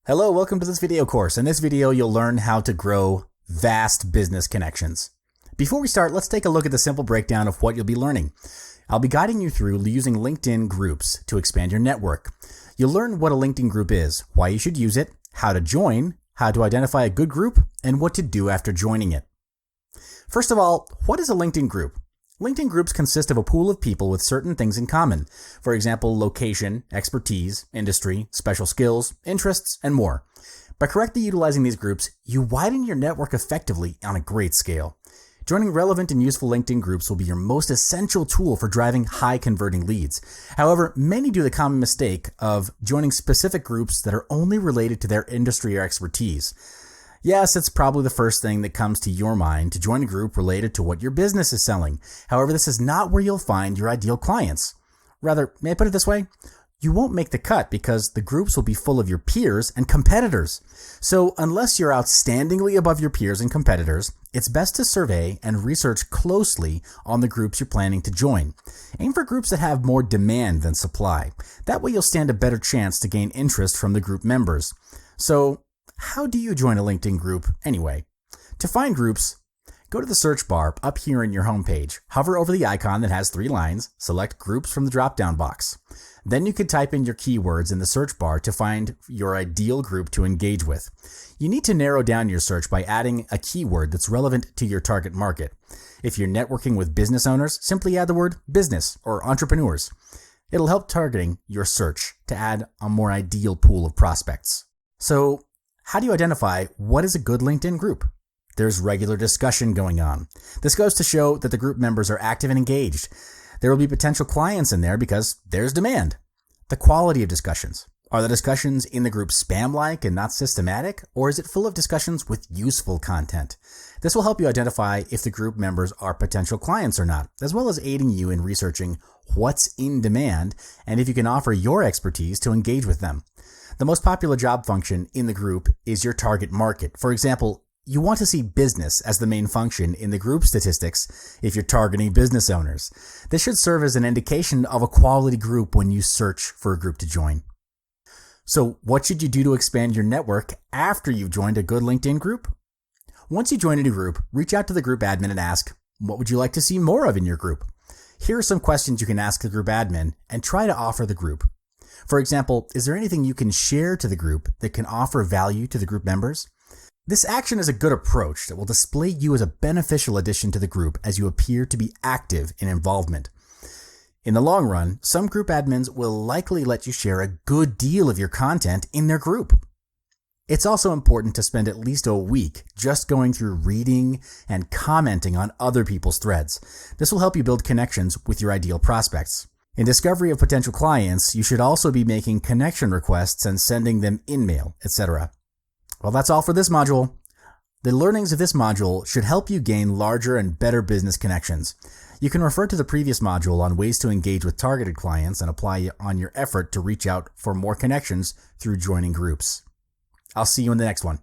Hello, welcome to this video course. In this video, you'll learn how to grow vast business connections. Before we start, let's take a look at the simple breakdown of what you'll be learning. I'll be guiding you through using LinkedIn groups to expand your network. You'll learn what a LinkedIn group is, why you should use it, how to join, how to identify a good group, and what to do after joining it. First of all, what is a LinkedIn group? LinkedIn groups consist of a pool of people with certain things in common. For example, location, expertise, industry, special skills, interests, and more. By correctly utilizing these groups, you widen your network effectively on a great scale. Joining relevant and useful LinkedIn groups will be your most essential tool for driving high converting leads. However, many do the common mistake of joining specific groups that are only related to their industry or expertise. Yes, it's probably the first thing that comes to your mind to join a group related to what your business is selling. However, this is not where you'll find your ideal clients. Rather, may I put it this way? You won't make the cut because the groups will be full of your peers and competitors. So unless you're outstandingly above your peers and competitors, it's best to survey and research closely on the groups you're planning to join. Aim for groups that have more demand than supply. That way you'll stand a better chance to gain interest from the group members. So, how do you join a LinkedIn group anyway? To find groups, go to the search bar up here in your homepage. Hover over the icon that has 3 lines, select groups from the drop-down box. Then you can type in your keywords in the search bar to find your ideal group to engage with. You need to narrow down your search by adding a keyword that's relevant to your target market. If you're networking with business owners, simply add the word business or entrepreneurs. It'll help targeting your search to add a more ideal pool of prospects. So, how do you identify what is a good LinkedIn group? There's regular discussion going on. This goes to show that the group members are active and engaged. There will be potential clients in there because there's demand. The quality of discussions. Are the discussions in the group spam-like and not systematic, or is it full of discussions with useful content? This will help you identify if the group members are potential clients or not, as well as aiding you in researching what's in demand and if you can offer your expertise to engage with them. The most popular job function in the group is your target market. For example, you want to see business as the main function in the group statistics if you're targeting business owners. This should serve as an indication of a quality group when you search for a group to join. So what should you do to expand your network after you've joined a good LinkedIn group? Once you join a new group, reach out to the group admin and ask, what would you like to see more of in your group? Here are some questions you can ask the group admin and try to offer the group. For example, is there anything you can share to the group that can offer value to the group members? This action is a good approach that will display you as a beneficial addition to the group as you appear to be active in involvement. In the long run, some group admins will likely let you share a good deal of your content in their group. It's also important to spend at least a week just going through reading and commenting on other people's threads. This will help you build connections with your ideal prospects. In discovery of potential clients, you should also be making connection requests and sending them in-mail, etc. Well, that's all for this module. The learnings of this module should help you gain larger and better business connections. You can refer to the previous module on ways to engage with targeted clients and apply on your effort to reach out for more connections through joining groups. I'll see you in the next one.